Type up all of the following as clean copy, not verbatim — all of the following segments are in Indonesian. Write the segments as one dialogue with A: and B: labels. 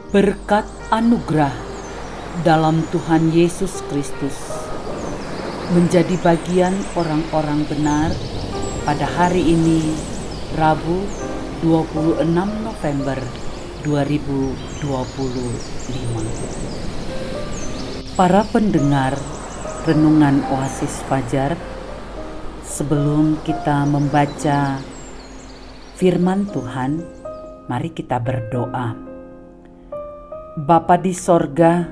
A: Berkat anugerah dalam Tuhan Yesus Kristus menjadi bagian orang-orang benar pada hari ini, Rabu 26 November 2025. Para pendengar Renungan Oasis Fajar, sebelum kita membaca firman Tuhan, mari kita berdoa. Bapa di sorga,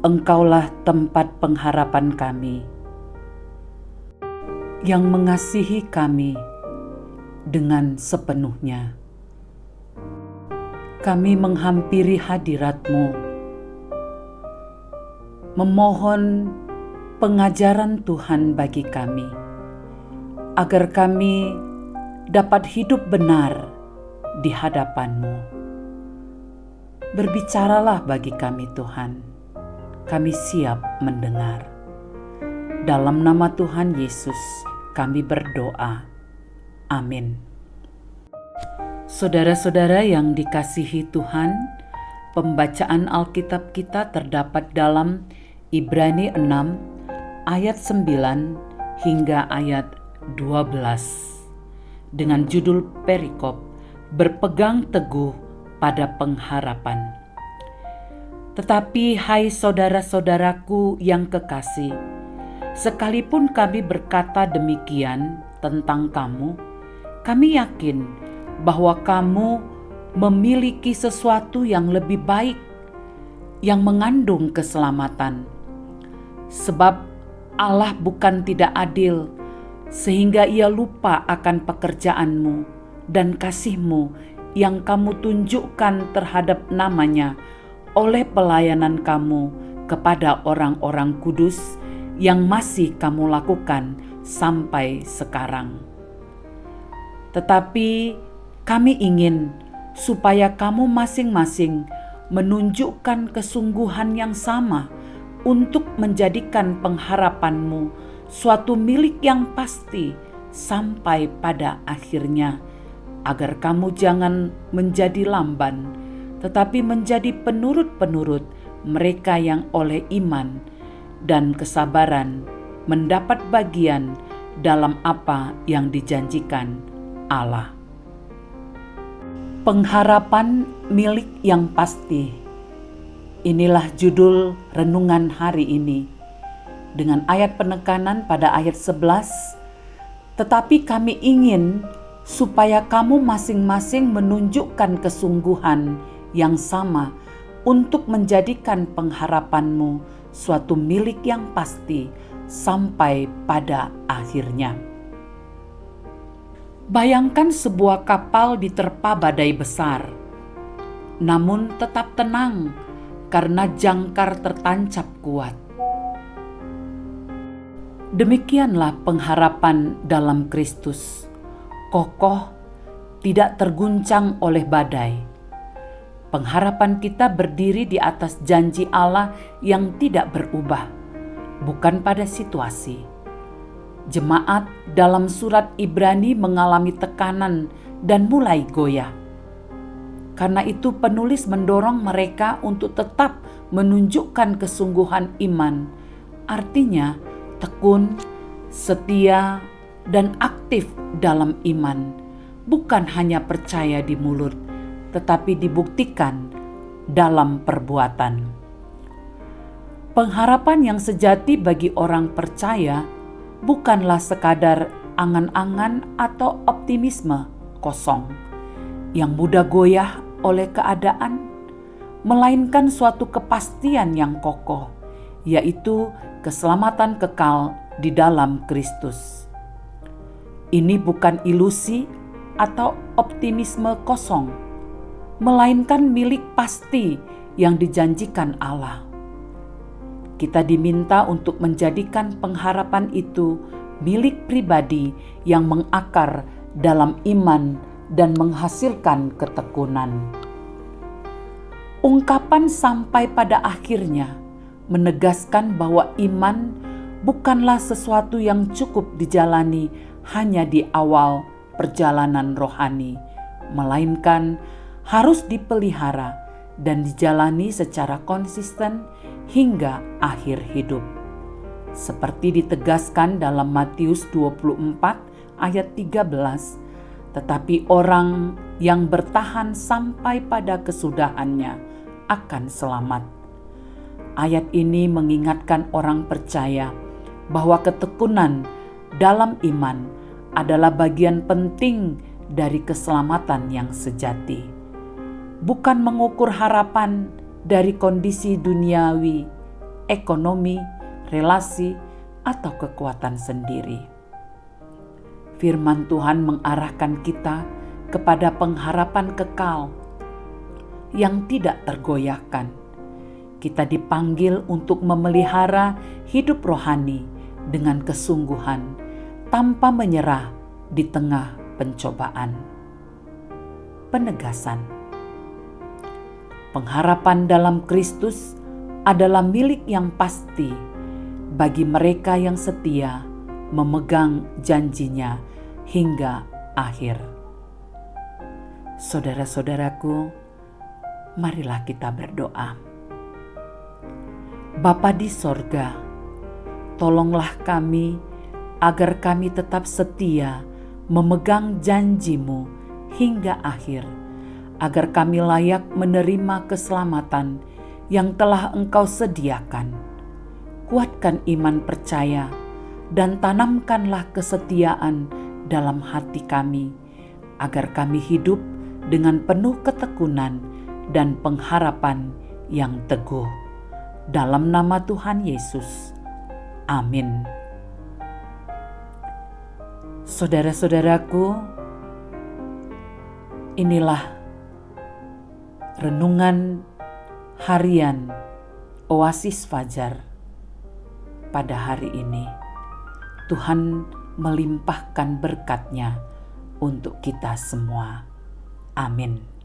A: Engkaulah tempat pengharapan kami, yang mengasihi kami dengan sepenuhnya. Kami menghampiri hadirat-Mu, memohon pengajaran Tuhan bagi kami, agar kami dapat hidup benar di hadapan-Mu. Berbicaralah bagi kami Tuhan, kami siap mendengar. Dalam nama Tuhan Yesus kami berdoa. Amin. Saudara-saudara yang dikasihi Tuhan, pembacaan Alkitab kita terdapat dalam Ibrani 6 ayat 9 hingga ayat 12 dengan judul perikop berpegang teguh pada pengharapan. Tetapi hai saudara-saudaraku yang kekasih, sekalipun kami berkata demikian tentang kamu, kami yakin bahwa kamu memiliki sesuatu yang lebih baik, yang mengandung keselamatan. Sebab Allah bukan tidak adil, sehingga Ia lupa akan pekerjaanmu dan kasih-Mu yang kamu tunjukkan terhadap namanya oleh pelayanan kamu kepada orang-orang kudus yang masih kamu lakukan sampai sekarang. Tetapi kami ingin supaya kamu masing-masing menunjukkan kesungguhan yang sama untuk menjadikan pengharapanmu suatu milik yang pasti sampai pada akhirnya, agar kamu jangan menjadi lamban, tetapi menjadi penurut-penurut mereka yang oleh iman dan kesabaran mendapat bagian dalam apa yang dijanjikan Allah. Pengharapan milik yang pasti. Inilah judul renungan hari ini, dengan ayat penekanan pada ayat 11, tetapi kami ingin supaya kamu masing-masing menunjukkan kesungguhan yang sama untuk menjadikan pengharapanmu suatu milik yang pasti sampai pada akhirnya. Bayangkan sebuah kapal diterpa badai besar, namun tetap tenang karena jangkar tertancap kuat. Demikianlah pengharapan dalam Kristus, kokoh, tidak terguncang oleh badai. Pengharapan kita berdiri di atas janji Allah yang tidak berubah, bukan pada situasi. Jemaat dalam surat Ibrani mengalami tekanan dan mulai goyah. Karena itu penulis mendorong mereka untuk tetap menunjukkan kesungguhan iman, artinya tekun, setia, dan aktif dalam iman, bukan hanya percaya di mulut, tetapi dibuktikan dalam perbuatan. Pengharapan yang sejati bagi orang percaya bukanlah sekadar angan-angan atau optimisme kosong yang mudah goyah oleh keadaan, melainkan suatu kepastian yang kokoh, yaitu keselamatan kekal di dalam Kristus. Ini bukan ilusi atau optimisme kosong, melainkan milik pasti yang dijanjikan Allah. Kita diminta untuk menjadikan pengharapan itu milik pribadi yang mengakar dalam iman dan menghasilkan ketekunan. Ungkapan sampai pada akhirnya menegaskan bahwa iman bukanlah sesuatu yang cukup dijalani hanya di awal perjalanan rohani, melainkan harus dipelihara dan dijalani secara konsisten hingga akhir hidup. Seperti ditegaskan dalam Matius 24 ayat 13, tetapi orang yang bertahan sampai pada kesudahannya akan selamat. Ayat ini mengingatkan orang percaya bahwa ketekunan dalam iman adalah bagian penting dari keselamatan yang sejati. Bukan mengukur harapan dari kondisi duniawi, ekonomi, relasi, atau kekuatan sendiri. Firman Tuhan mengarahkan kita kepada pengharapan kekal yang tidak tergoyahkan. Kita dipanggil untuk memelihara hidup rohani dengan kesungguhan, tanpa menyerah di tengah pencobaan. Penegasan: pengharapan dalam Kristus adalah milik yang pasti bagi mereka yang setia memegang janjinya hingga akhir. Saudara-saudaraku, marilah kita berdoa. Bapa di sorga, tolonglah kami agar kami tetap setia memegang janji-Mu hingga akhir, agar kami layak menerima keselamatan yang telah Engkau sediakan. Kuatkan iman percaya dan tanamkanlah kesetiaan dalam hati kami, agar kami hidup dengan penuh ketekunan dan pengharapan yang teguh. Dalam nama Tuhan Yesus. Amin. Saudara-saudaraku, inilah renungan harian Oasis Fajar pada hari ini. Tuhan melimpahkan berkat-Nya untuk kita semua. Amin.